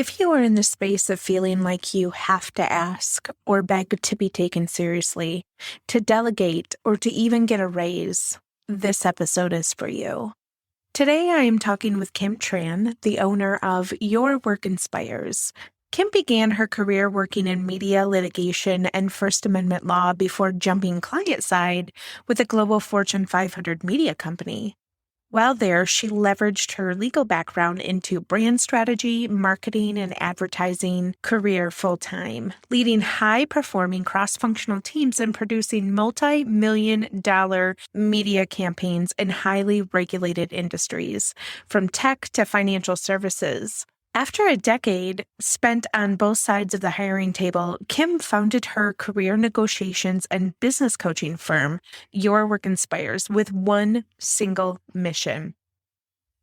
If you are in the space of feeling like you have to ask or beg to be taken seriously, to delegate, or to even get a raise, this episode is for you. Today I am talking with Kim Tran, the owner of Your Work Inspires. Kim began her career working in media litigation and First Amendment law before jumping client side with a global Fortune 500 media company. While there, she leveraged her legal background into brand strategy, marketing, and advertising career full-time, leading high-performing cross-functional teams and producing multi-million-dollar media campaigns in highly regulated industries, from tech to financial services. After a decade spent on both sides of the hiring table, Kim founded her career negotiations and business coaching firm, Your Work Inspires, with one single mission: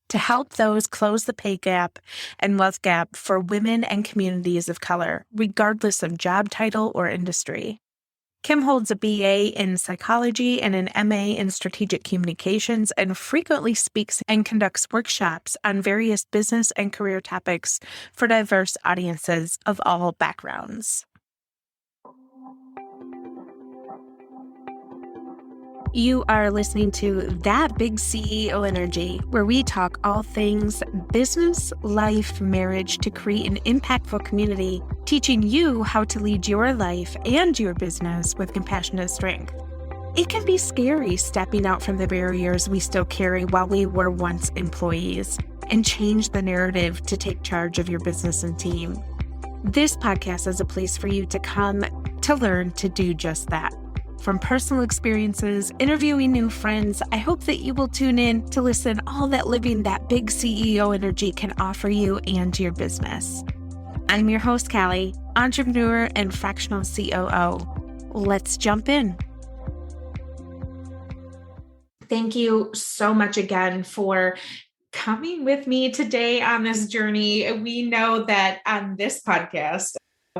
to help those close the pay gap and wealth gap for women and communities of color, regardless of job title or industry. Kim holds a BA in psychology and an MA in strategic communications and frequently speaks and conducts workshops on various business and career topics for diverse audiences of all backgrounds. You are listening to That Big CEO Energy, where we talk all things business, life, marriage to create an impactful community, teaching you how to lead your life and your business with compassionate strength. It can be scary stepping out from the barriers we still carry while we were once employees and change the narrative to take charge of your business and team. This podcast is a place for you to come to learn to do just that. From personal experiences, interviewing new friends, I hope that you will tune in to listen all that living that big CEO energy can offer you and your business. I'm your host, Callie, entrepreneur and fractional COO. Let's jump in. Thank you so much again for coming with me today on this journey. We know that on this podcast,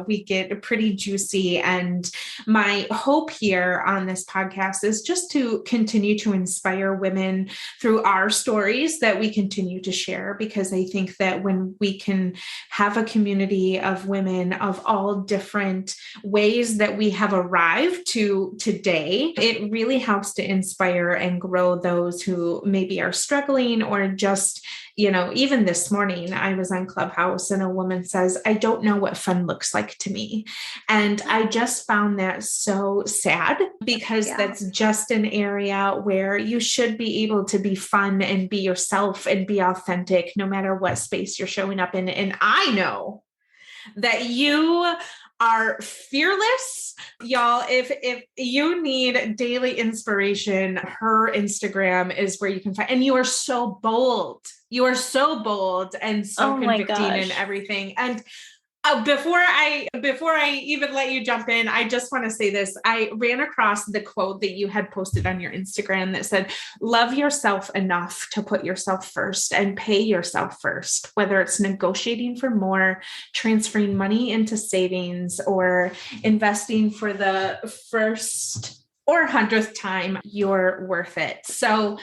we get pretty juicy, and my hope here on this podcast is just to continue to inspire women through our stories that we continue to share, because I think that when we can have a community of women of all different ways that we have arrived to today, it really helps to inspire and grow those who maybe are struggling or just, even this morning I was on Clubhouse and a woman says, "I don't know what fun looks like to me." And I just found that so sad, because that's just an area where you should be able to be fun and be yourself and be authentic, no matter what space you're showing up in. And I know that you are fearless. Y'all, if you need daily inspiration, her Instagram is where you can find, and you are so bold. You are so bold and so convicting and everything. And before I even let you jump in, I just want to say this. I ran across the quote that you had posted on your Instagram that said, "Love yourself enough to put yourself first and pay yourself first," whether it's negotiating for more, transferring money into savings, or investing for the first or 100th time, you're worth it. So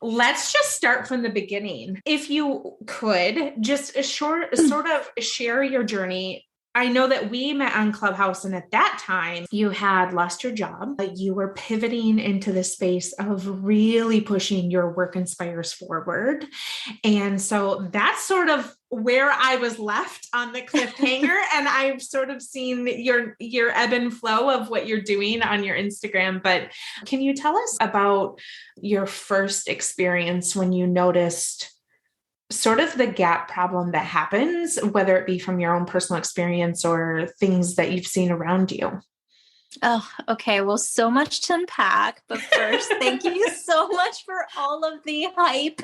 let's just start from the beginning. If you could just sort of share your journey. I know that we met on Clubhouse, and at that time you had lost your job. You were pivoting into the space of really pushing your work inspires forward. And so that's sort of where I was left on the cliffhanger. And I've sort of seen your ebb and flow of what you're doing on your Instagram. But can you tell us about your first experience when you noticed sort of the gap problem that happens, whether it be from your own personal experience or things that you've seen around you? Oh, okay. Well, so much to unpack. But first, thank you so much for all of the hype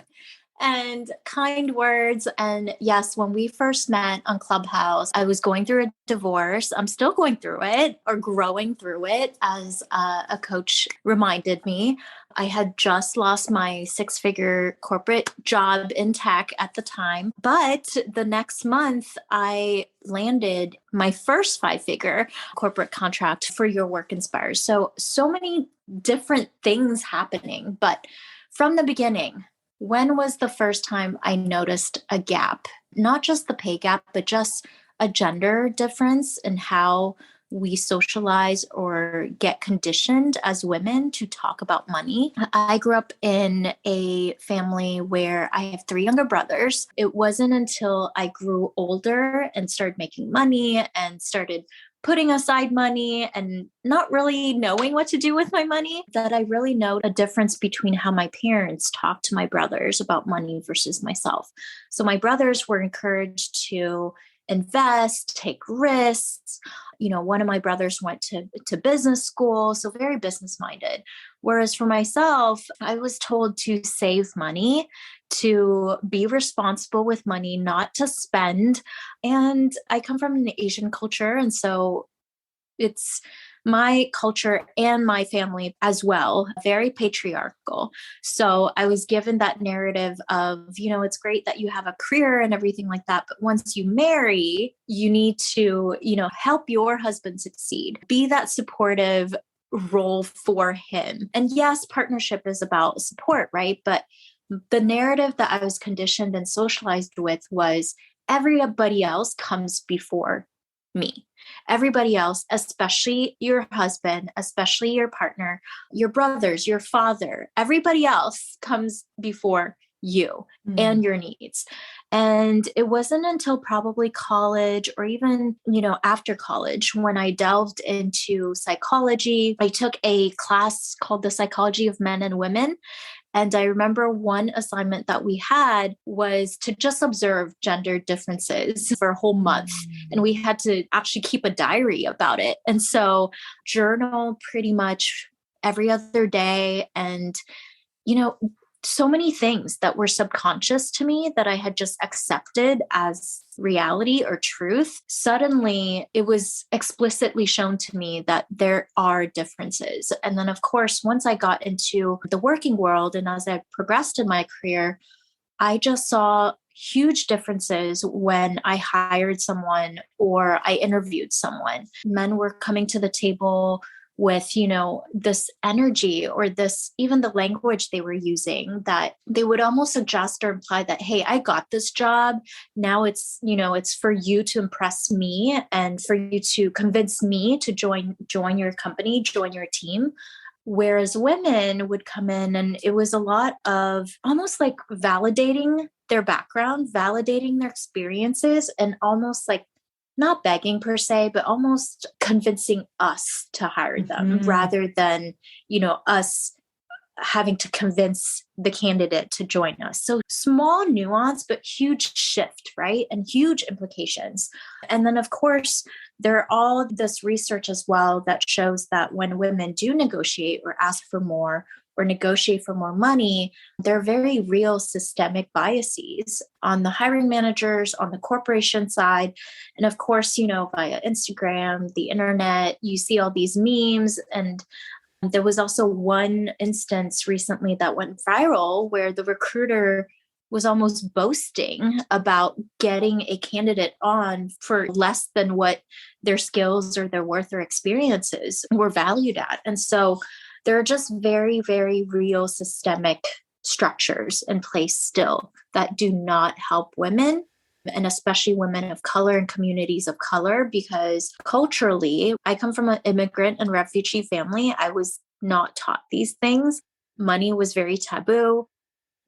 and kind words. And yes, when we first met on Clubhouse, I was going through a divorce. I'm still going through it, or growing through it, as a coach reminded me. I had just lost my 6-figure corporate job in tech at the time. But the next month, I landed my first 5-figure corporate contract for Your Work Inspires. So many different things happening. But from the beginning, when was the first time I noticed a gap not just the pay gap, but just a gender difference in how we socialize or get conditioned as women to talk about money. I grew up in a family where I have 3 younger brothers. It wasn't until I grew older and started making money and started putting aside money and not really knowing what to do with my money that I really know a difference between how my parents talked to my brothers about money versus myself. So my brothers were encouraged to invest, take risks. One of my brothers went to business school, so very business minded. Whereas for myself, I was told to save money, to be responsible with money, not to spend. And I come from an Asian culture. And so it's my culture and my family as well, very patriarchal. So I was given that narrative of, it's great that you have a career and everything like that. But once you marry, you need to, help your husband succeed, be that supportive role for him. And yes, partnership is about support, right? But the narrative that I was conditioned and socialized with was everybody else comes before me. Everybody else, especially your husband, especially your partner, your brothers, your father, everybody else comes before you and your needs. And it wasn't until probably college or even, after college when I delved into psychology. I took a class called The Psychology of Men and Women. And I remember one assignment that we had was to just observe gender differences for a whole month. And we had to actually keep a diary about it. And so journal pretty much every other day. And, so many things that were subconscious to me that I had just accepted as reality or truth. Suddenly, it was explicitly shown to me that there are differences. And then, of course, once I got into the working world and as I progressed in my career, I just saw huge differences when I hired someone or I interviewed someone. Men were coming to the table with, this energy or this, even the language they were using that they would almost suggest or imply that, hey, I got this job. Now it's, it's for you to impress me and for you to convince me to join your company, join your team. Whereas women would come in and it was a lot of almost like validating their background, validating their experiences, and almost like not begging per se, but almost convincing us to hire them rather than, us having to convince the candidate to join us. So small nuance, but huge shift, right? And huge implications. And then, of course, there are all this research as well that shows that when women do negotiate or ask for more or negotiate for more money, there are very real systemic biases on the hiring managers, on the corporation side. And of course, via Instagram, the internet, you see all these memes. And there was also one instance recently that went viral where the recruiter was almost boasting about getting a candidate on for less than what their skills or their worth or experiences were valued at. And so there are just very, very real systemic structures in place still that do not help women, and especially women of color and communities of color, because culturally, I come from an immigrant and refugee family. I was not taught these things. Money was very taboo,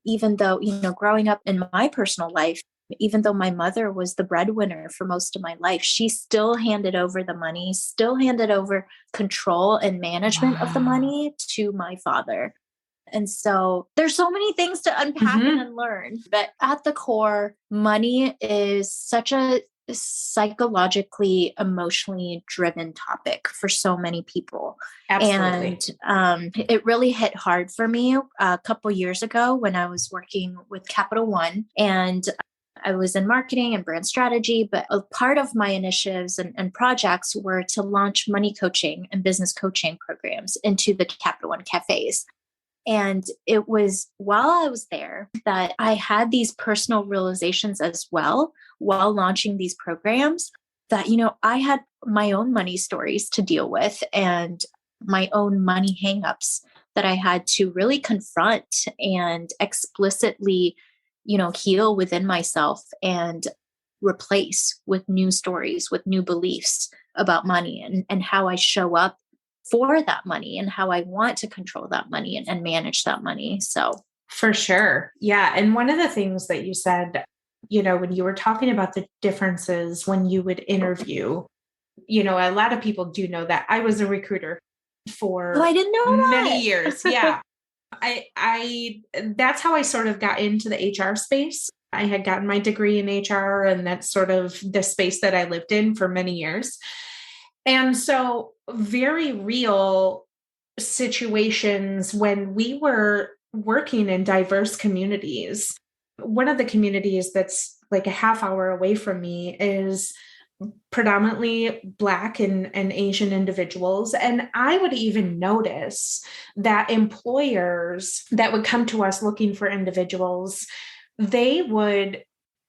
even though, growing up in my personal life, even though my mother was the breadwinner for most of my life, she still handed over the money, still handed over control and management of the money to my father. And so there's so many things to unpack and unlearn. But at the core, money is such a psychologically, emotionally driven topic for so many people. Absolutely. And it really hit hard for me a couple years ago when I was working with Capital One, and I was in marketing and brand strategy, but a part of my initiatives and projects were to launch money coaching and business coaching programs into the Capital One cafes. And it was while I was there that I had these personal realizations as well while launching these programs that, I had my own money stories to deal with and my own money hangups that I had to really confront and explicitly heal within myself and replace with new stories, with new beliefs about money and how I show up for that money and how I want to control that money and manage that money. So for sure. Yeah. And one of the things that you said, when you were talking about the differences when you would interview, a lot of people do know that I was a recruiter for I didn't know many years. Yeah. I that's how I sort of got into the HR space. I had gotten my degree in HR, and that's sort of the space that I lived in for many years. And so very real situations when we were working in diverse communities. One of the communities that's like a half hour away from me is predominantly Black and Asian individuals. And I would even notice that employers that would come to us looking for individuals, they would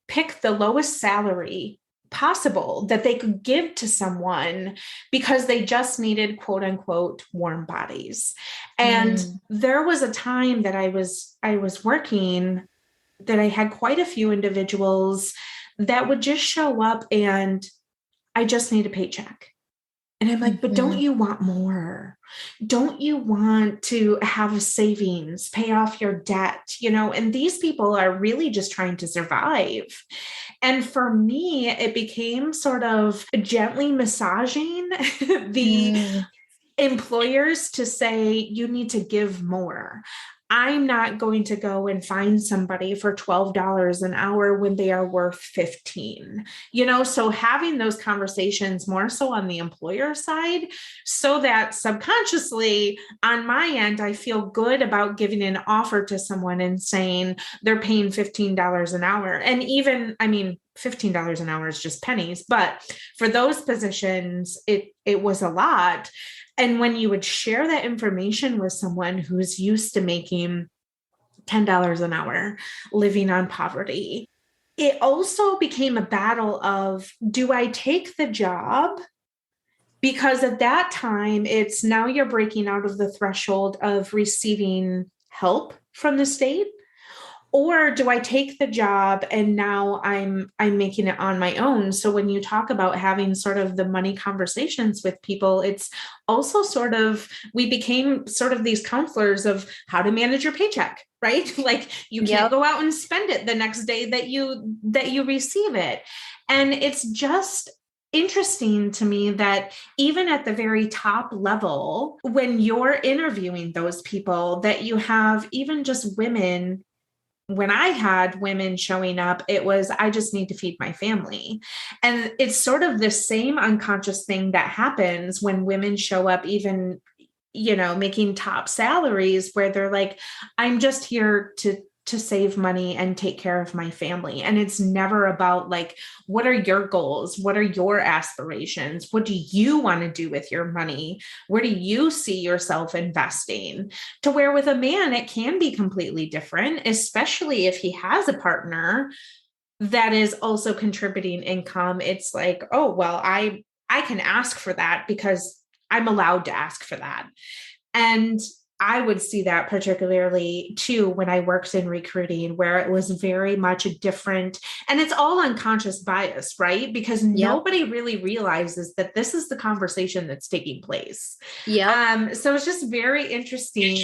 pick the lowest salary possible that they could give to someone because they just needed quote unquote warm bodies. And there was a time that I was working that I had quite a few individuals that would just show up and I just need a paycheck. And I'm like, but don't you want more? Don't you want to have a savings, pay off your debt? And these people are really just trying to survive. And for me, it became sort of gently massaging the employers to say, you need to give more. I'm not going to go and find somebody for $12 an hour when they are worth 15, so having those conversations more so on the employer side, so that subconsciously on my end, I feel good about giving an offer to someone and saying they're paying $15 an hour. And even, $15 an hour is just pennies, but for those positions, it was a lot. And when you would share that information with someone who's used to making $10 an hour, living on poverty, it also became a battle of, do I take the job? Because at that time, it's now you're breaking out of the threshold of receiving help from the state. Or do I take the job and now I'm making it on my own? So when you talk about having sort of the money conversations with people, it's also sort of, we became sort of these counselors of how to manage your paycheck, right? Like you can't go out and spend it the next day that you receive it. And it's just interesting to me that even at the very top level, when you're interviewing those people, that you have even just women. When I had women showing up, it was, I just need to feed my family. And it's sort of the same unconscious thing that happens when women show up, even, making top salaries, where they're like, I'm just here to save money and take care of my family. And it's never about like, what are your goals? What are your aspirations? What do you want to do with your money? Where do you see yourself investing? To where with a man, it can be completely different, especially if he has a partner that is also contributing income. It's like, oh, well, I can ask for that because I'm allowed to ask for that. And I would see that particularly too when I worked in recruiting, where it was very much a different, and it's all unconscious bias, right? Because nobody really realizes that this is the conversation that's taking place. So it's just very interesting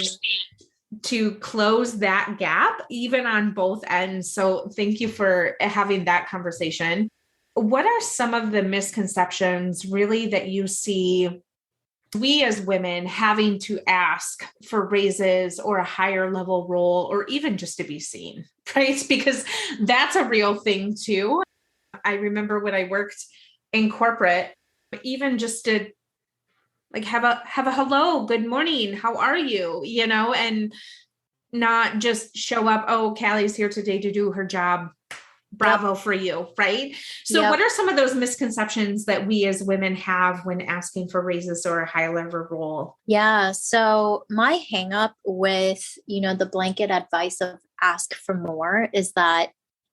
to close that gap, even on both ends. So thank you for having that conversation. What are some of the misconceptions really that you see we as women having to ask for raises or a higher level role, or even just to be seen, right? Because that's a real thing too. I remember when I worked in corporate, even just to like have a hello, good morning, how are you, and not just show up, oh, Callie's here today to do her job. Bravo for you, right? So what are some of those misconceptions that we as women have when asking for raises or a high level role? Yeah. So my hang up with, the blanket advice of ask for more is that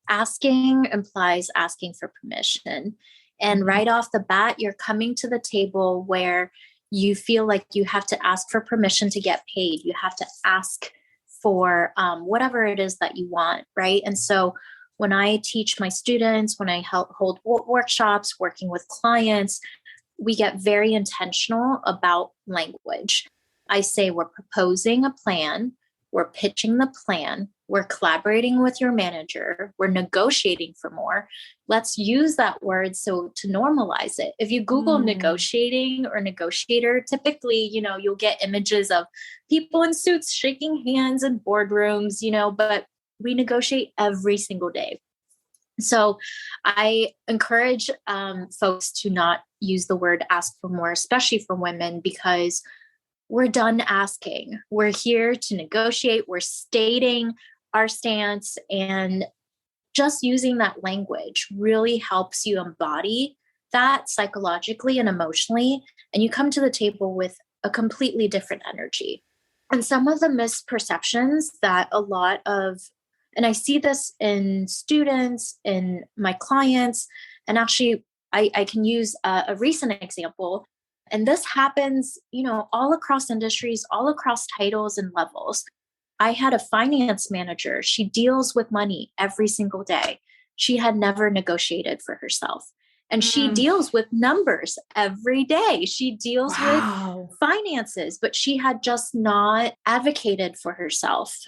asking implies asking for permission. And right off the bat, you're coming to the table where you feel like you have to ask for permission to get paid. You have to ask for whatever it is that you want, right? And so when I teach my students, when I hold workshops, working with clients, we get very intentional about language. I say we're proposing a plan, we're pitching the plan, we're collaborating with your manager, we're negotiating for more. Let's use that word to normalize it. If you Google negotiating or negotiator, typically, you'll get images of people in suits shaking hands in boardrooms, but we negotiate every single day. So I encourage folks to not use the word ask for more, especially for women, because we're done asking. We're here to negotiate. We're stating our stance, and just using that language really helps you embody that psychologically and emotionally. And you come to the table with a completely different energy. And some of the misperceptions that and I see this in students, in my clients, and actually I can use a recent example. And this happens, all across industries, all across titles and levels. I had a finance manager. She deals with money every single day. She had never negotiated for herself. And she deals with numbers every day. She deals with finances, but she had just not advocated for herself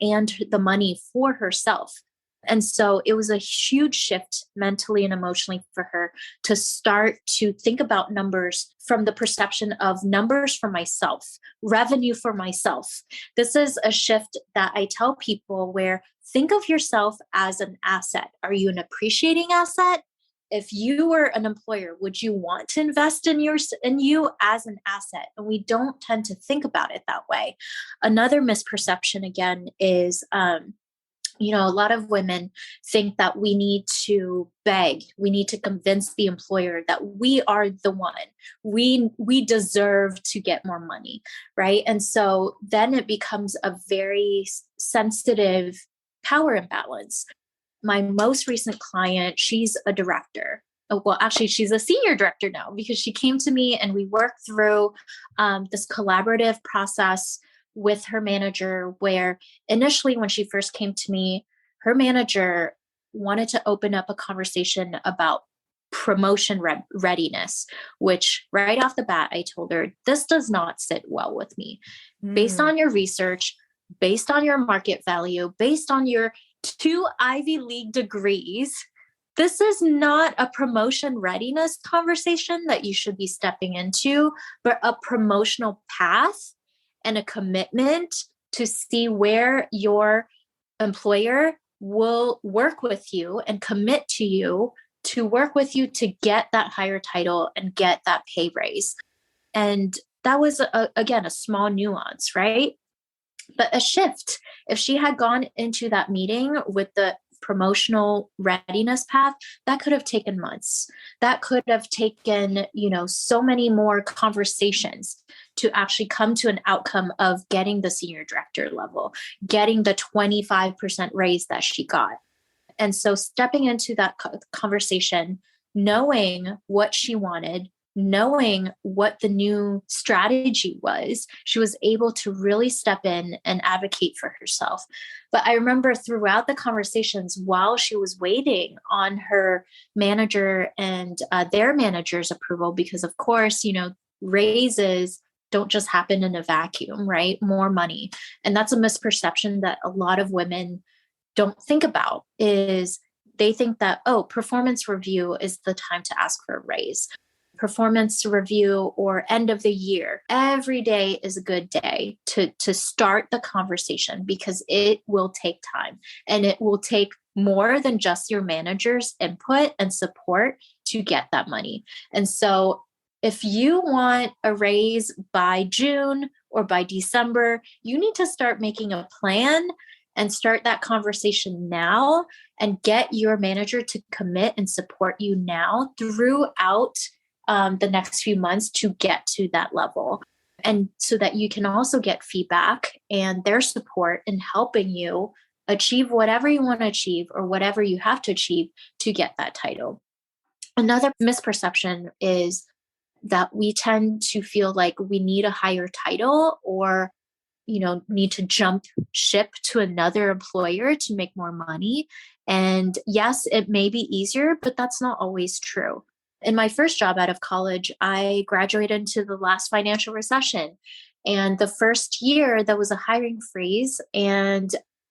and the money for herself. And so it was a huge shift mentally and emotionally for her to start to think about numbers from the perception of numbers for myself, revenue for myself. This is a shift that I tell people where think of yourself as an asset. Are you an appreciating asset? If you were an employer, would you want to invest in you as an asset? And we don't tend to think about it that way. Another misperception, again, is a lot of women think that we need to beg, we need to convince the employer that we are the one. We deserve to get more money, right? And so then it becomes a very sensitive power imbalance. My most recent client, she's a director. Well, actually, she's a senior director now because she came to me and we worked through this collaborative process with her manager, where initially when she first came to me, her manager wanted to open up a conversation about promotion readiness, which right off the bat, I told her, this does not sit well with me. Based on your research, based on your market value, based on your 2 Ivy League degrees, this is not a promotion readiness conversation that you should be stepping into, but a promotional path and a commitment to see where your employer will work with you and commit to you to work with you to get that higher title and get that pay raise. And that was, again, a small nuance, right? But a shift. If she had gone into that meeting with the promotional readiness path, that could have taken months. That could have taken, so many more conversations to actually come to an outcome of getting the senior director level, getting the 25% raise that she got. And so stepping into that conversation, knowing what she wanted, knowing what the new strategy was, she was able to really step in and advocate for herself. But I remember throughout the conversations, while she was waiting on her manager and their manager's approval, because of course, raises don't just happen in a vacuum, right? More money. And that's a misperception that a lot of women don't think about, is they think that, performance review is the time to ask for a raise. Performance review or end of the year, every day is a good day to start the conversation, because it will take time and it will take more than just your manager's input and support to get that money. And so if you want a raise by June or by December, you need to start making a plan and start that conversation now and get your manager to commit and support you now throughout the next few months to get to that level. And so that you can also get feedback and their support in helping you achieve whatever you want to achieve or whatever you have to achieve to get that title. Another misperception is that we tend to feel like we need a higher title or need to jump ship to another employer to make more money. And yes, it may be easier, but that's not always true. In my first job out of college, I graduated into the last financial recession. And the first year, there was a hiring freeze and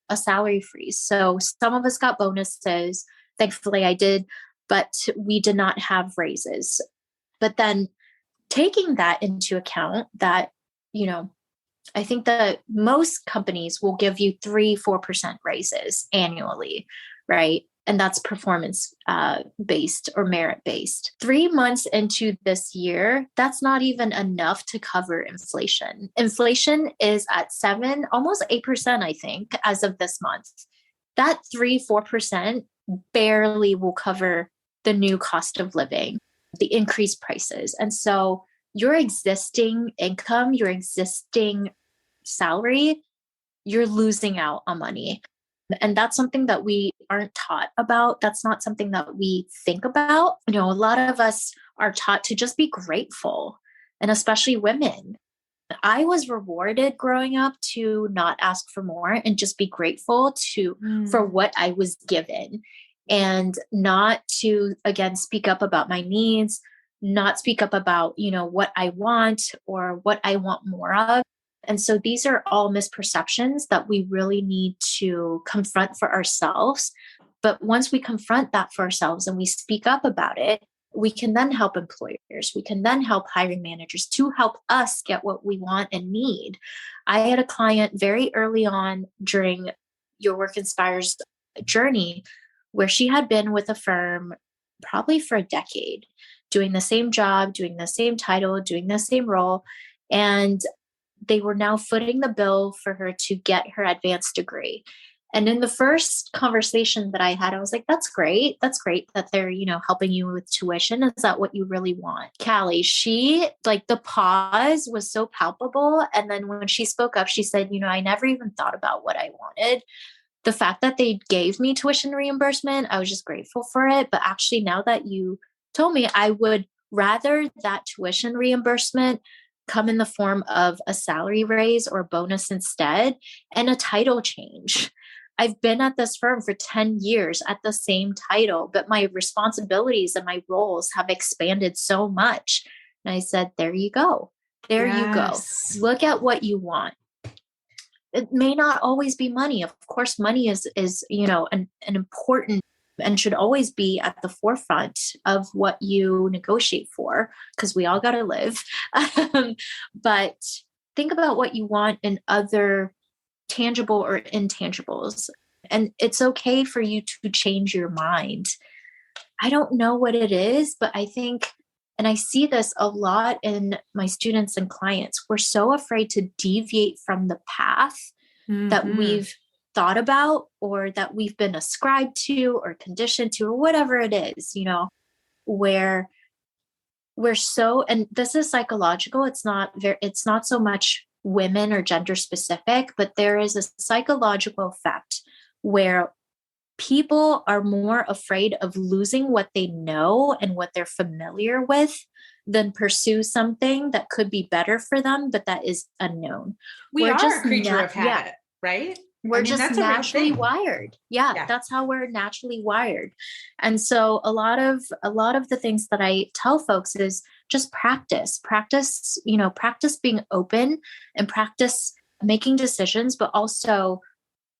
a salary freeze. So some of us got bonuses. Thankfully, I did, but we did not have raises. But then taking that into account, that, I think that most companies will give you 3-4% raises annually, right? And that's performance based or merit based. 3 months into this year, that's not even enough to cover inflation. Inflation is at 7, almost 8%, I think, as of this month. That 3-4% barely will cover the new cost of living, the increased prices. And so your existing income, your existing salary, you're losing out on money. And that's something that we aren't taught about. That's not something that we think about. A lot of us are taught to just be grateful, and especially women. I was rewarded growing up to not ask for more and just be grateful for what I was given, and not to, again, speak up about my needs, not speak up about, what I want or what I want more of. And so these are all misperceptions that we really need to confront for ourselves. But once we confront that for ourselves and we speak up about it, we can then help employers. We can then help hiring managers to help us get what we want and need. I had a client very early on during Your Work Inspires journey where she had been with a firm probably for a decade, doing the same job, doing the same title, doing the same role. And they were now footing the bill for her to get her advanced degree. And in the first conversation that I had, I was like, that's great. That's great that they're, helping you with tuition. Is that what you really want? Callie, she, the pause was so palpable. And then when she spoke up, she said, I never even thought about what I wanted. The fact that they gave me tuition reimbursement, I was just grateful for it. But actually, now that you told me, I would rather that tuition reimbursement come in the form of a salary raise or bonus instead, and a title change. I've been at this firm for 10 years at the same title, but my responsibilities and my roles have expanded so much. And I said, there you go. There you go. Look at what you want. It may not always be money. Of course, money is an important and should always be at the forefront of what you negotiate for, because we all got to live. But think about what you want in other tangible or intangibles. And it's okay for you to change your mind. I don't know what it is, but I think, and I see this a lot in my students and clients, we're so afraid to deviate from the path that we've thought about or that we've been ascribed to or conditioned to or whatever it is, where we're so, and this is psychological. It's not so much women or gender specific, but there is a psychological effect where people are more afraid of losing what they know and what they're familiar with than pursue something that could be better for them, but that is unknown. We're just a creature of habit, right? We're just naturally wired. Yeah, that's how we're naturally wired. And so a lot of the things that I tell folks is just practice being open and practice making decisions, but also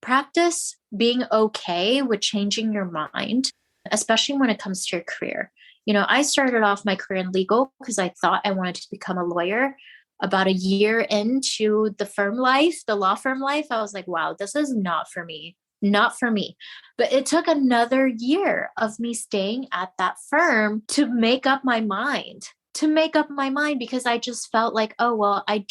practice being okay with changing your mind, especially when it comes to your career. I started off my career in legal because I thought I wanted to become a lawyer. About a year into the law firm life, I was like, wow, this is not for me. But it took another year of me staying at that firm to make up my mind, because I just felt like, oh, well, I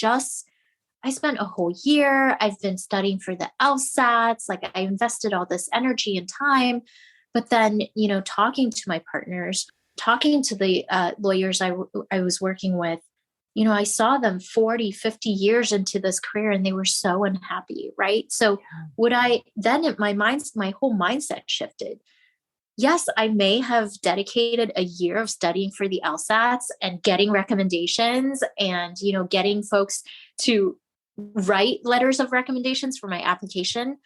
spent a whole year. I've been studying for the LSATs. I invested all this energy and time. But then, talking to my partners, talking to the lawyers I was working with, I saw them 40, 50 years into this career and they were so unhappy, right? So my whole mindset shifted. Yes, I may have dedicated a year of studying for the LSATs and getting recommendations and, getting folks to write letters of recommendations for my application.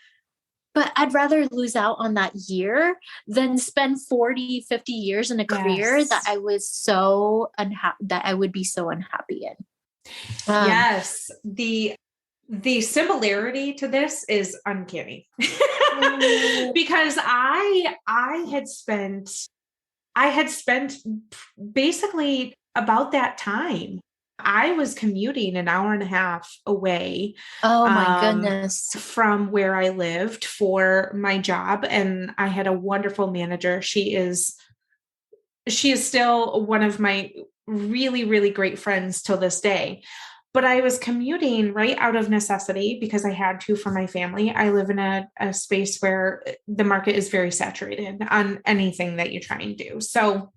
But I'd rather lose out on that year than spend 40, 50 years in a career that I was so unhappy, that I would be so unhappy in. Yes. The similarity to this is uncanny because I had spent basically about that time. I was commuting an hour and a half away. Oh my goodness. From where I lived for my job. And I had a wonderful manager. She is still one of my really, really great friends till this day. But I was commuting right out of necessity because I had to for my family. I live in a space where the market is very saturated on anything that you try and do. So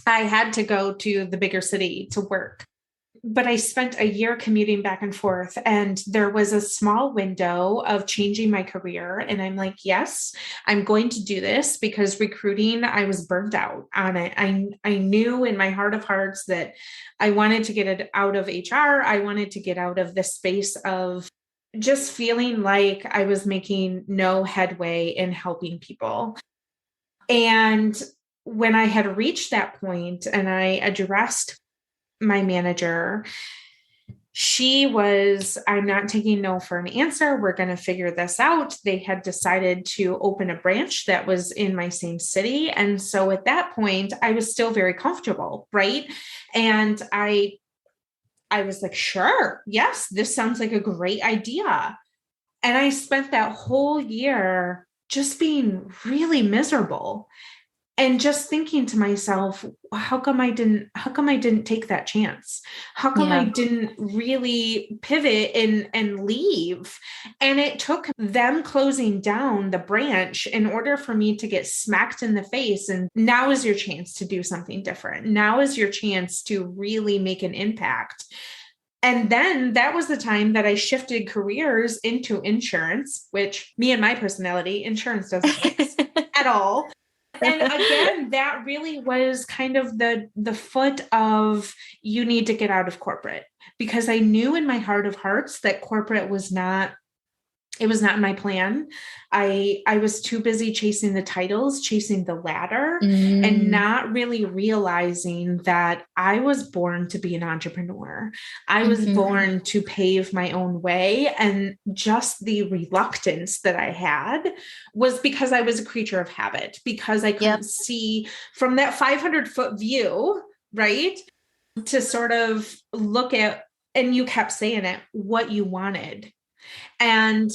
I had to go to the bigger city to work. But I spent a year commuting back and forth, and there was a small window of changing my career. And I'm like, yes, I'm going to do this because recruiting, I was burnt out on it. I knew in my heart of hearts that I wanted to get it out of HR. I wanted to get out of the space of just feeling like I was making no headway in helping people. And when I had reached that point and I addressed my manager, she was, I'm not taking no for an answer. We're going to figure this out. They had decided to open a branch that was in my same city. And so at that point, I was still very comfortable, right? And I was like, sure, yes, this sounds like a great idea. And I spent that whole year just being really miserable. And just thinking to myself, how come I didn't take that chance? How come I didn't really pivot and leave? And it took them closing down the branch in order for me to get smacked in the face. And now is your chance to do something different. Now is your chance to really make an impact. And then that was the time that I shifted careers into insurance, which me and my personality, insurance doesn't mix at all. And again, that really was kind of the foot of you need to get out of corporate, because I knew in my heart of hearts that corporate was not my plan. I was too busy chasing the titles, chasing the ladder, and not really realizing that I was born to be an entrepreneur. I was born to pave my own way. And just the reluctance that I had was because I was a creature of habit, because I couldn't see from that 500-foot view, right? To sort of look at, and you kept saying it, what you wanted. And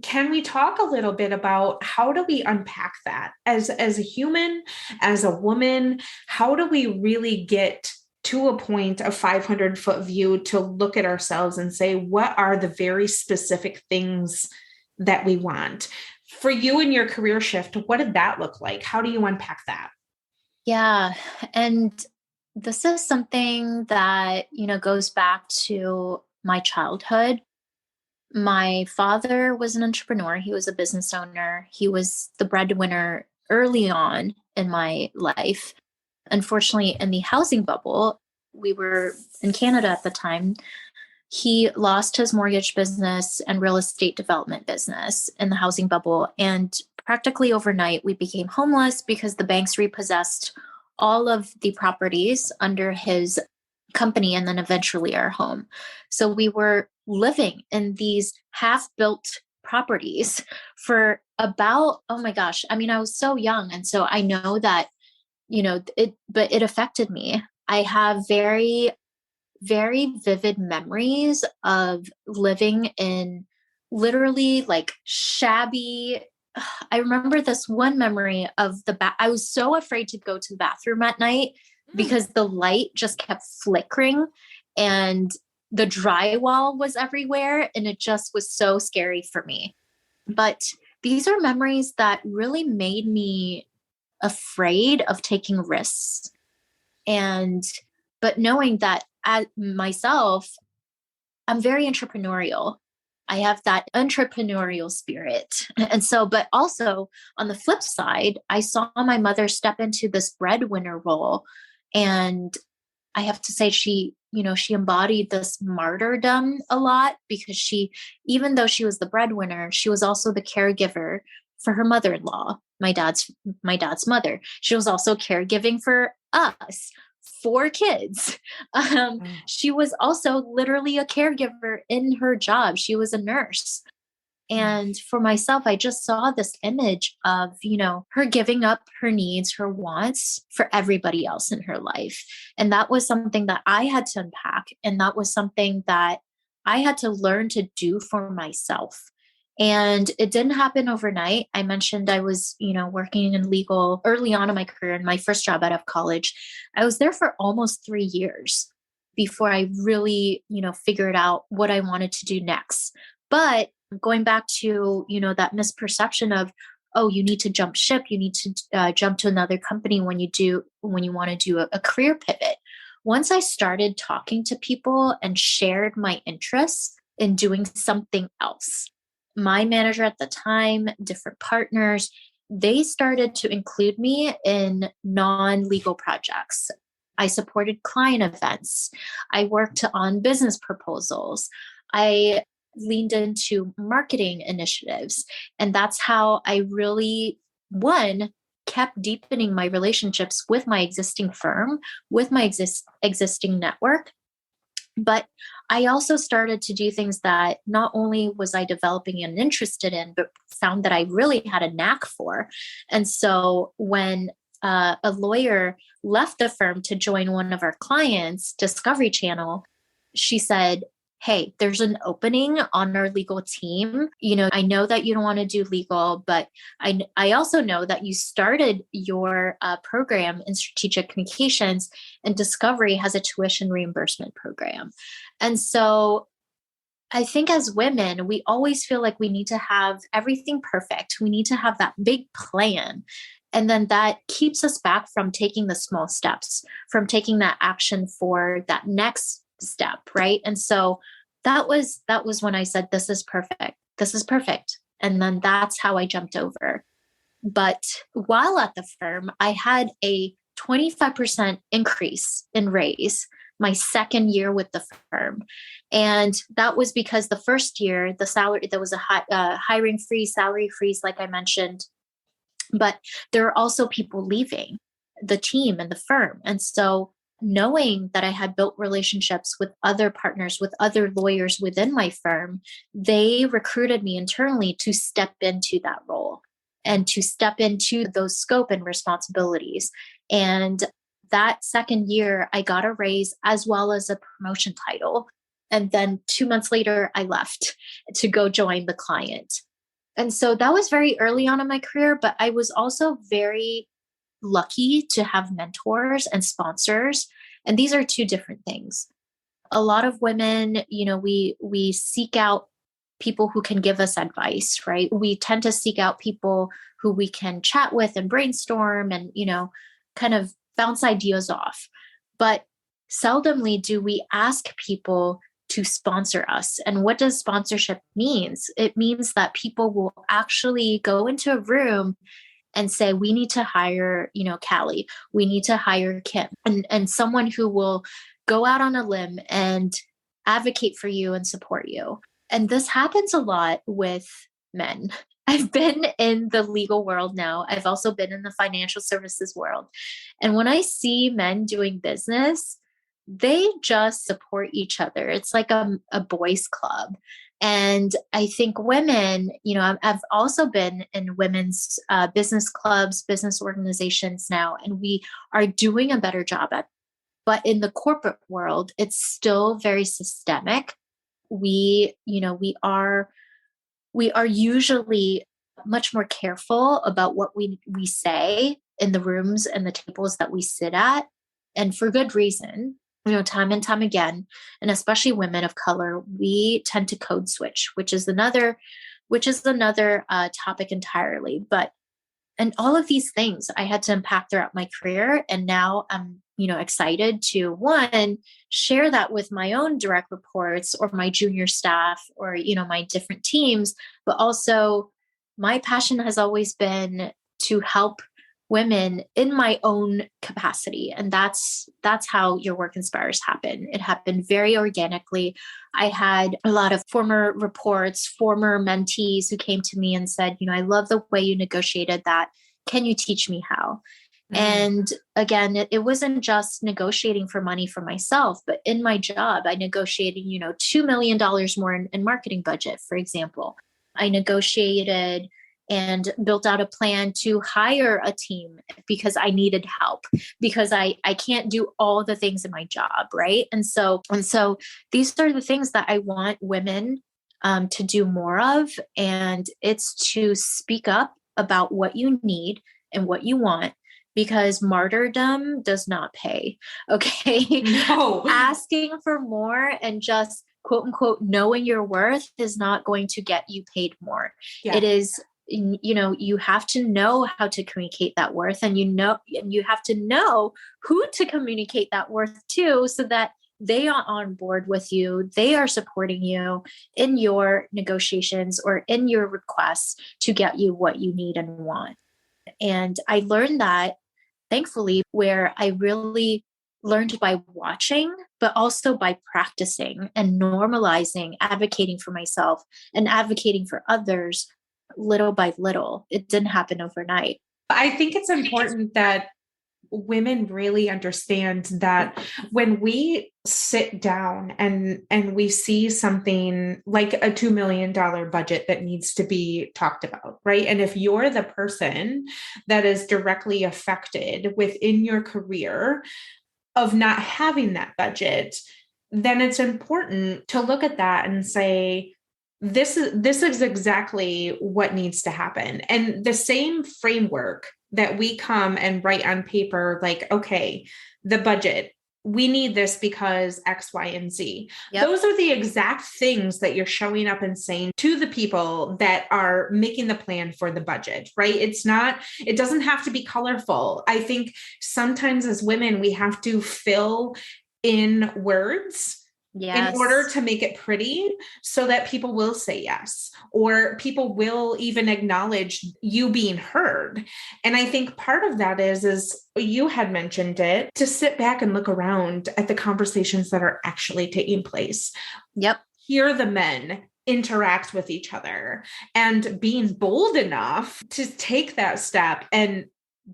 can we talk a little bit about how do we unpack that as a human, as a woman? How do we really get to a point of 500-foot view to look at ourselves and say, what are the very specific things that we want? For you in your career shift, what did that look like? How do you unpack that? Yeah. And this is something that, goes back to my childhood. My father was an entrepreneur. He was a business owner. He was the breadwinner early on in my life. Unfortunately, in the housing bubble, we were in Canada at the time. He lost his mortgage business and real estate development business in the housing bubble. And practically overnight, we became homeless because the banks repossessed all of the properties under his company and then eventually our home. So we were living in these half-built properties for about, oh my gosh, I mean, I was so young. And so I know that, but it affected me. I have very, very vivid memories of living in literally like shabby. I remember this one memory of I was so afraid to go to the bathroom at night because the light just kept flickering and the drywall was everywhere. And it just was so scary for me. But these are memories that really made me afraid of taking risks. But knowing that as myself, I'm very entrepreneurial. I have that entrepreneurial spirit. And so, but also on the flip side, I saw my mother step into this breadwinner role. And I have to say, she she embodied this martyrdom a lot because even though she was the breadwinner, she was also the caregiver for her mother-in-law, my dad's mother. She was also caregiving for us, 4 kids. She was also literally a caregiver in her job. She was a nurse. And for myself, I just saw this image of, her giving up her needs, her wants for everybody else in her life. And that was something that I had to unpack. And that was something that I had to learn to do for myself. And it didn't happen overnight. I mentioned I was, working in legal early on in my career. In my first job out of college, I was there for almost 3 years before I really, figured out what I wanted to do next. But going back to, that misperception of, oh, you need to jump ship, you need to jump to another company when you want to do a career pivot. Once I started talking to people and shared my interests in doing something else, my manager at the time, different partners, they started to include me in non-legal projects. I supported client events. I worked on business proposals. I leaned into marketing initiatives. And that's how I really, kept deepening my relationships with my existing firm, with my existing network. But I also started to do things that not only was I developing and interested in, but found that I really had a knack for. And so when a lawyer left the firm to join one of our clients, Discovery Channel, she said, hey, there's an opening on our legal team. I know that you don't want to do legal, but I also know that you started your program in strategic communications, and Discovery has a tuition reimbursement program. And so I think as women, we always feel like we need to have everything perfect. We need to have that big plan. And then that keeps us back from taking the small steps, from taking that action for that next step, right? And so that was when I said, this is perfect. This is perfect. And then that's how I jumped over. But while at the firm, I had a 25% increase in raise my second year with the firm. And that was because the first year, the salary, there was a hiring freeze, salary freeze, like I mentioned. But there are also people leaving the team and the firm. And so knowing that I had built relationships with other partners, with other lawyers within my firm, they recruited me internally to step into that role and to step into those scope and responsibilities. And that second year, I got a raise as well as a promotion title. And then 2 months later, I left to go join the client. And so that was very early on in my career, but I was also very lucky to have mentors and sponsors. And these are two different things. A lot of women, we seek out people who can give us advice, right? We tend to seek out people who we can chat with and brainstorm and, kind of bounce ideas off. But seldomly do we ask people to sponsor us. And what does sponsorship means? It means that people will actually go into a room and say, we need to hire, Callie, we need to hire Kim, and someone who will go out on a limb and advocate for you and support you. And this happens a lot with men. I've been in the legal world now. I've also been in the financial services world. And when I see men doing business, they just support each other. It's like a boys club. And I think women, I've also been in women's business clubs, business organizations now, and we are doing a better job at it. But in the corporate world, it's still very systemic. We are usually much more careful about what we say in the rooms and the tables that we sit at, and for good reason. Time and time again, and especially women of color, we tend to code switch, which is another topic entirely. And all of these things I had to unpack throughout my career, and now I'm excited to share that with my own direct reports or my junior staff or my different teams. But also, my passion has always been to help women in my own capacity. And that's how Your Work Inspires happen. It happened very organically. I had a lot of former reports, former mentees who came to me and said, I love the way you negotiated that. Can you teach me how? And again, it wasn't just negotiating for money for myself, but in my job, I negotiated, $2 million more in marketing budget, for example. I negotiated and built out a plan to hire a team because I needed help, because I can't do all the things in my job. Right. And so these are the things that I want women to do more of. And it's to speak up about what you need and what you want, because martyrdom does not pay. Okay. No. Asking for more and just quote unquote knowing your worth is not going to get you paid more. Yeah. It is, you have to know how to communicate that worth, and you have to know who to communicate that worth to, so that they are on board with you. They are supporting you in your negotiations or in your requests to get you what you need and want. And I learned that, thankfully, where I really learned by watching, but also by practicing and normalizing, advocating for myself and advocating for others little by little. It didn't happen overnight. I think it's important that women really understand that when we sit down and we see something like a $2 million budget that needs to be talked about, right? And if you're the person that is directly affected within your career of not having that budget, then it's important to look at that and say, this is exactly what needs to happen. And the same framework that we come and write on paper, like, okay, the budget, we need this because X, Y, and Z. Yep. Those are the exact things that you're showing up and saying to the people that are making the plan for the budget, right? It doesn't have to be colorful. I think sometimes as women, we have to fill in words. Yes. In order to make it pretty, so that people will say yes, or people will even acknowledge you being heard. And I think part of that is you had mentioned it, to sit back and look around at the conversations that are actually taking place. Yep. Hear the men interact with each other, and being bold enough to take that step and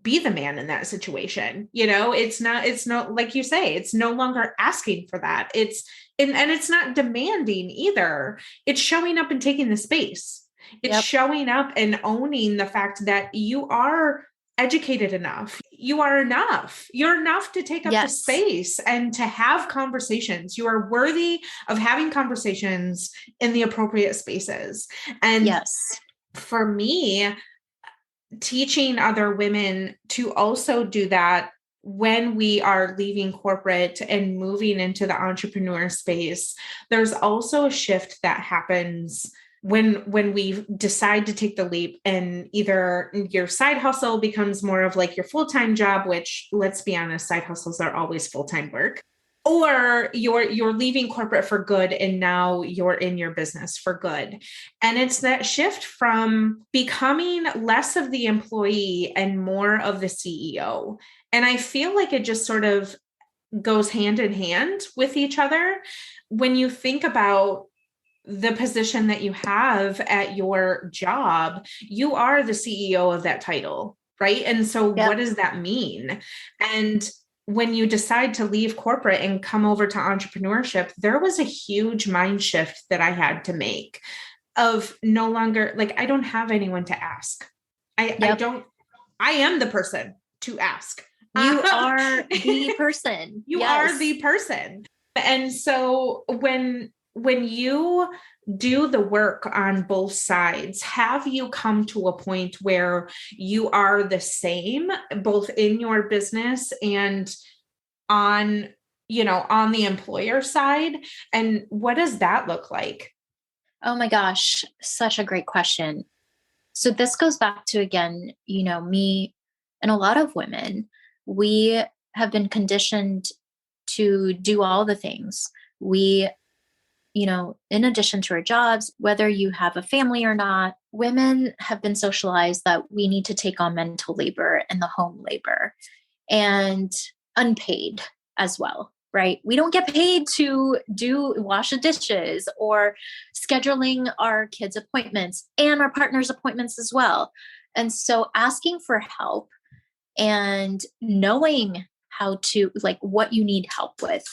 be the man in that situation. It's not like you say, it's no longer asking for that. And it's not demanding either. It's showing up and taking the space. It's showing up and owning the fact that you are educated enough. You are enough. You're enough to take up the space and to have conversations. You are worthy of having conversations in the appropriate spaces. And for me, teaching other women to also do that when we are leaving corporate and moving into the entrepreneur space, there's also a shift that happens when we decide to take the leap, and either your side hustle becomes more of like your full-time job, which, let's be honest, side hustles are always full-time work. Or you're leaving corporate for good, and now you're in your business for good. And it's that shift from becoming less of the employee and more of the CEO. And I feel like it just sort of goes hand in hand with each other. When you think about the position that you have at your job, you are the CEO of that title, right? And so what does that mean? And when you decide to leave corporate and come over to entrepreneurship, there was a huge mind shift that I had to make of no longer, like, I don't have anyone to ask. I am the person to ask. You are the person. You are the person. And so when you do the work on both sides, have you come to a point where you are the same, both in your business and on the employer side? And what does that look like? Oh my gosh, such a great question. So this goes back to, again, me and a lot of women, we have been conditioned to do all the things. We, in addition to our jobs, whether you have a family or not, women have been socialized that we need to take on mental labor and the home labor and unpaid as well, right? We don't get paid to wash the dishes or scheduling our kids' appointments and our partner's appointments as well. And so asking for help and knowing how to, like, what you need help with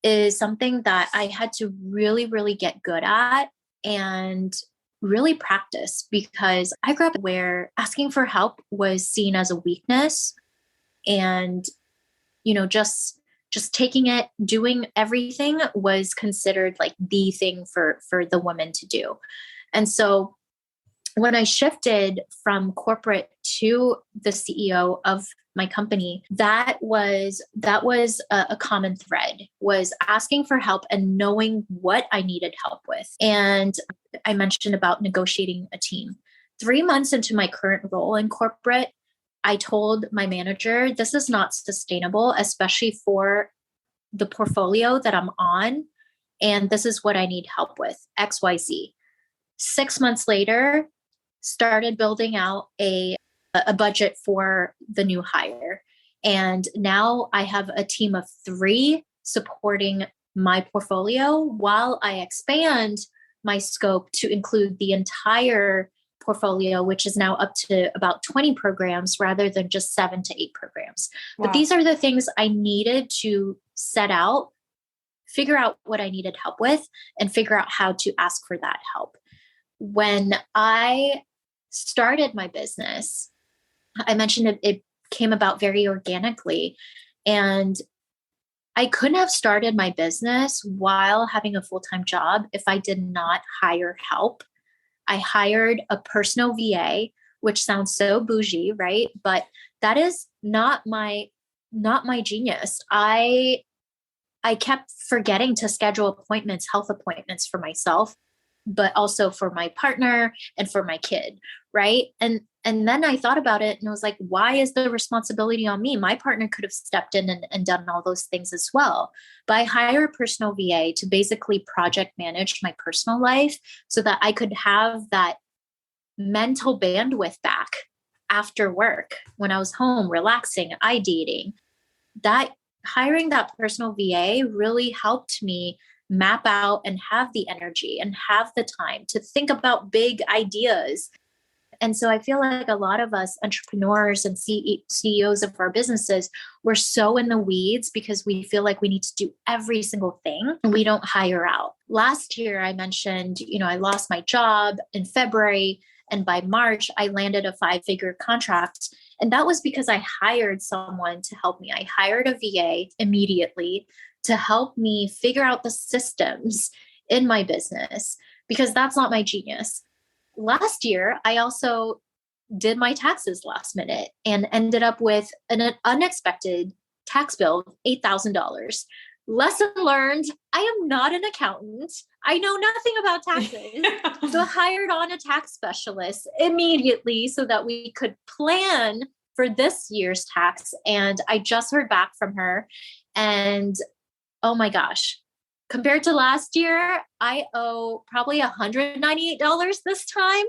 is something that I had to really, really get good at and really practice, because I grew up where asking for help was seen as a weakness, and just taking it, doing everything was considered like the thing for the woman to do. And so when I shifted from corporate to the CEO of my company, that was a common thread, was asking for help and knowing what I needed help with. And I mentioned about negotiating a team. 3 months into my current role in corporate, I told my manager, this is not sustainable, especially for the portfolio that I'm on. And this is what I need help with, XYZ. 6 months later, started building out a budget for the new hire. And now I have a team of 3 supporting my portfolio while I expand my scope to include the entire portfolio, which is now up to about 20 programs rather than just 7 to 8 programs. Wow. But these are the things I needed to set out, figure out what I needed help with, and figure out how to ask for that help. When I started my business, I mentioned it came about very organically, and I couldn't have started my business while having a full-time job if I did not hire help. I hired a personal VA, which sounds so bougie, right? But that is not my genius. I kept forgetting to schedule appointments, health appointments for myself, but also for my partner and for my kid, right? And then I thought about it and I was like, why is the responsibility on me? My partner could have stepped in and done all those things as well. But I hire a personal VA to basically project manage my personal life so that I could have that mental bandwidth back after work when I was home, relaxing, ideating. That hiring that personal VA really helped me map out and have the energy and have the time to think about big ideas. And so I feel like a lot of us entrepreneurs and CEOs of our businesses, we're so in the weeds because we feel like we need to do every single thing and we don't hire out. Last year, I mentioned, I lost my job in February, and by March, I landed a 5-figure contract. And that was because I hired someone to help me. I hired a VA immediately to help me figure out the systems in my business, because that's not my genius. Last year, I also did my taxes last minute and ended up with an unexpected tax bill of $8,000. Lesson learned, I am not an accountant. I know nothing about taxes. So I hired on a tax specialist immediately so that we could plan for this year's tax. And I just heard back from her. And oh my gosh, compared to last year, I owe probably $198 this time.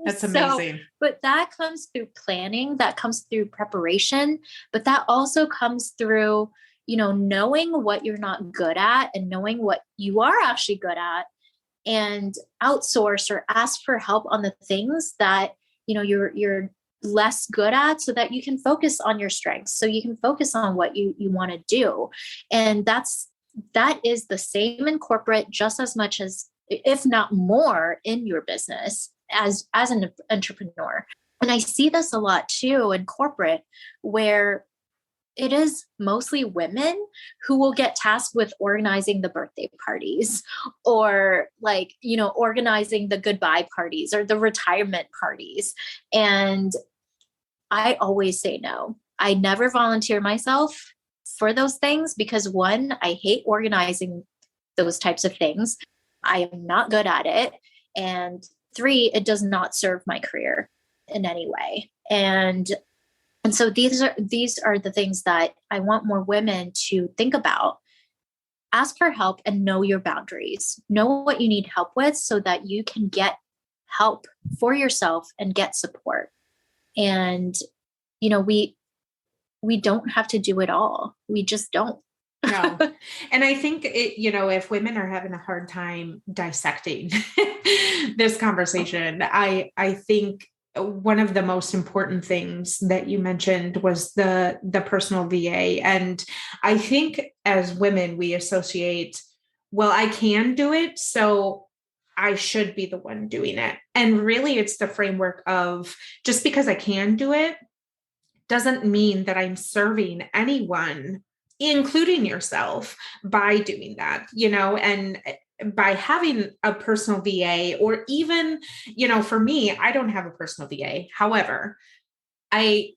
That's amazing. But that comes through planning, that comes through preparation, but that also comes through, knowing what you're not good at and knowing what you are actually good at, and outsource or ask for help on the things that, you're less good at, so that you can focus on your strengths, so you can focus on what you want to do. And that is the same in corporate just as much as, if not more, in your business as an entrepreneur. And I see this a lot too in corporate, where it is mostly women who will get tasked with organizing the birthday parties, or organizing the goodbye parties or the retirement parties. And I always say no. I never volunteer myself for those things because, 1, I hate organizing those types of things. I am not good at it. And 3, it does not serve my career in any way. And so these are the things that I want more women to think about. Ask for help and know your boundaries. Know what you need help with so that you can get help for yourself and get support. And, we don't have to do it all. We just don't. No. And I think if women are having a hard time dissecting this conversation, I think one of the most important things that you mentioned was the personal VA. And I think as women, we associate, well, I can do it, so I should be the one doing it. And really, it's the framework of, just because I can do it doesn't mean that I'm serving anyone, including yourself, by doing that, and by having a personal VA, or even, for me, I don't have a personal VA. However, I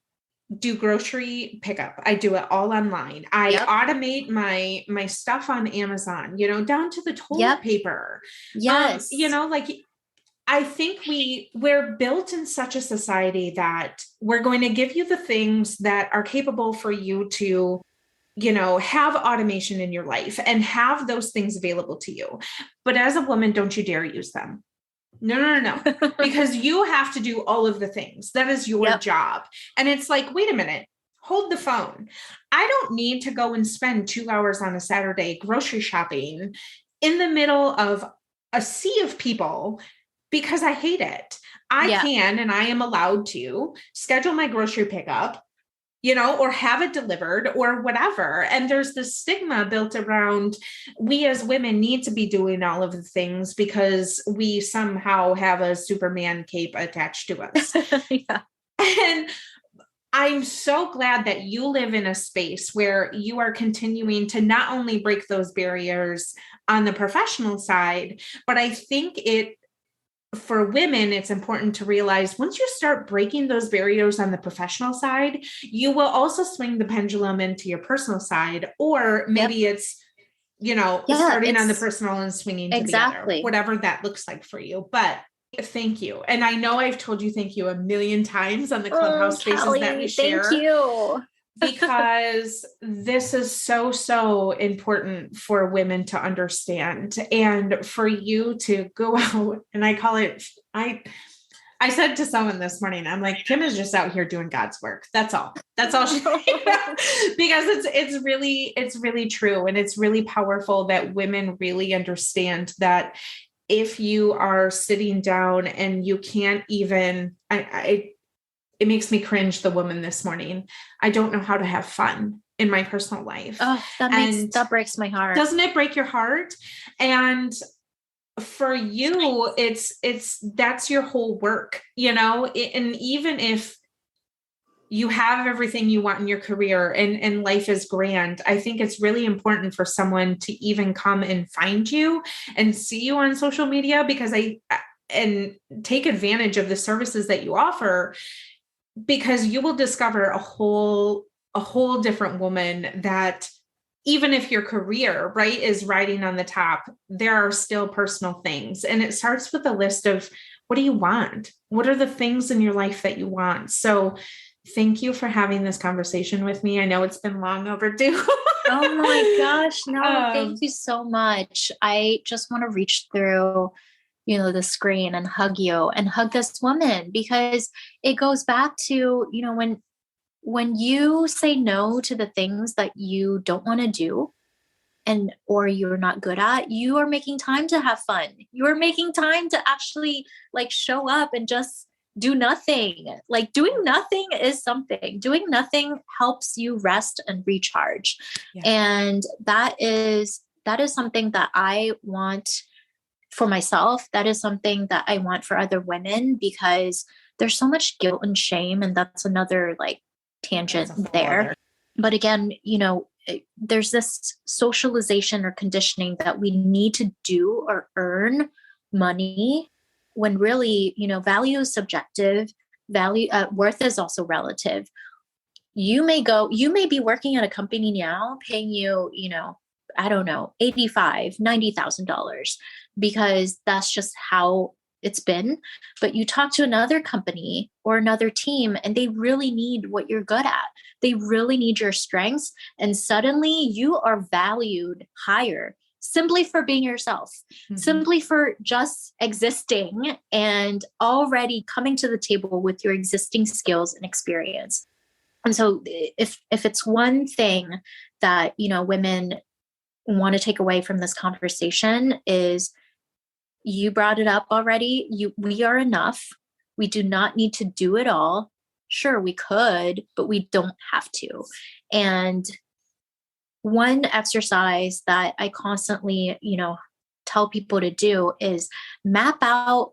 do grocery pickup. I do it all online. I automate my stuff on Amazon, down to the toilet paper. Yes. I think we're built in such a society that we're going to give you the things that are capable for you to, have automation in your life and have those things available to you. But as a woman, don't you dare use them. No. Because you have to do all of the things. That is your job. And it's like, wait a minute, hold the phone. I don't need to go and spend 2 hours on a Saturday grocery shopping in the middle of a sea of people, because I hate it. I can, and I am allowed to schedule my grocery pickup, or have it delivered or whatever. And there's this stigma built around, we as women need to be doing all of the things because we somehow have a Superman cape attached to us. And I'm so glad that you live in a space where you are continuing to not only break those barriers on the professional side, but I think for women, it's important to realize, once you start breaking those barriers on the professional side, you will also swing the pendulum into your personal side, or maybe it's, starting on the personal and swinging to the other, whatever that looks like for you. But thank you. And I know I've told you thank you a million times on the Clubhouse spaces Kelly, that we share. Thank you. Because this is so, so important for women to understand, and for you to go out, and I call it, I said to someone this morning, I'm like, Kim is just out here doing God's work. That's all she, because it's really true. And it's really powerful that women really understand that if you are sitting down and you can't even, it makes me cringe, the woman this morning, I don't know how to have fun in my personal life. Oh, that breaks my heart. Doesn't it break your heart? And for you, that's your whole work, and even if you have everything you want in your career and life is grand, I think it's really important for someone to even come and find you and see you on social media, because and take advantage of the services that you offer, because you will discover a whole different woman, that even if your career, right, is riding on the top, there are still personal things. And it starts with a list of, what do you want? What are the things in your life that you want? So thank you for having this conversation with me. I know it's been long overdue. Oh my gosh. No, thank you so much. I just want to reach through the screen and hug you and hug this woman, because it goes back to, when you say no to the things that you don't want to do or you're not good at, you are making time to have fun. You are making time to actually show up and just do nothing. Doing nothing is something. Doing nothing helps you rest and recharge. Yeah. And that is something that I want for myself. That is something that I want for other women, because there's so much guilt and shame. And that's another tangent there. But again, there's this socialization or conditioning that we need to do or earn money, when really, value is subjective. Worth is also relative. You may be working at a company now paying you, I don't know, $85,000, $90,000, because that's just how it's been. But you talk to another company or another team, and they really need what you're good at. They really need your strengths. And suddenly you are valued higher simply for being yourself, simply for just existing and already coming to the table with your existing skills and experience. And so if it's one thing that, women want to take away from this conversation is, you brought it up already. We are enough. We do not need to do it all. Sure, we could, but we don't have to. And one exercise that I constantly, tell people to do is map out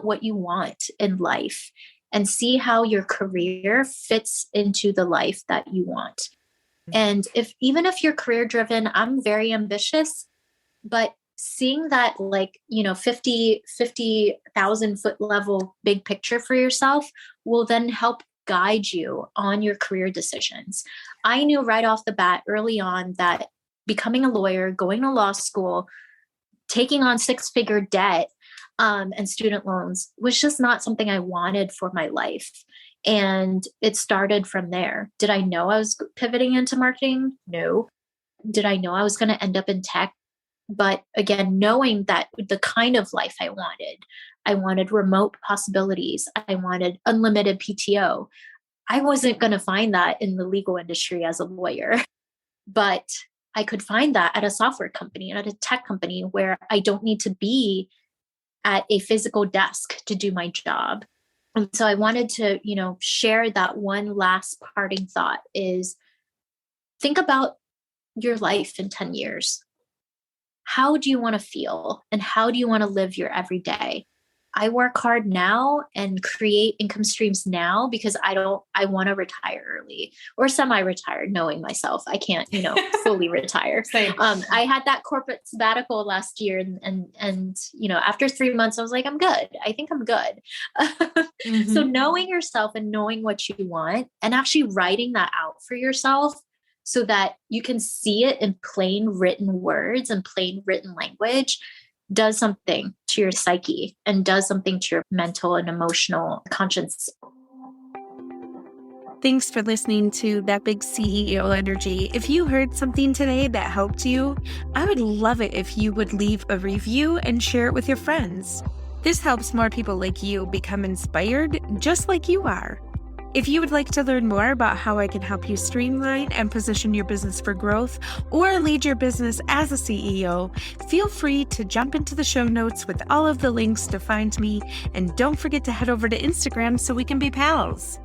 what you want in life and see how your career fits into the life that you want. And even if you're career driven, I'm very ambitious, but seeing that 50,000 foot level big picture for yourself will then help guide you on your career decisions. I knew right off the bat early on that becoming a lawyer, going to law school, taking on 6-figure debt and student loans was just not something I wanted for my life. And it started from there. Did I know I was pivoting into marketing? No. Did I know I was going to end up in tech? But again, knowing that the kind of life I wanted remote possibilities. I wanted unlimited PTO. I wasn't going to find that in the legal industry as a lawyer, but I could find that at a software company and at a tech company where I don't need to be at a physical desk to do my job. And so I wanted to, share that one last parting thought is, think about your life in 10 years. How do you want to feel and how do you want to live your everyday? I work hard now and create income streams now because I want to retire early or semi-retired, knowing myself. I can't, fully retire. I had that corporate sabbatical last year and after 3 months, I was like, I'm good. I think I'm good. So knowing yourself and knowing what you want and actually writing that out for yourself so that you can see it in plain written words and plain written language does something to your psyche and does something to your mental and emotional conscience. Thanks for listening to That Big CEO Energy. If you heard something today that helped you, I would love it if you would leave a review and share it with your friends. This helps more people like you become inspired just like you are. If you would like to learn more about how I can help you streamline and position your business for growth or lead your business as a CEO, feel free to jump into the show notes with all of the links to find me. And don't forget to head over to Instagram so we can be pals.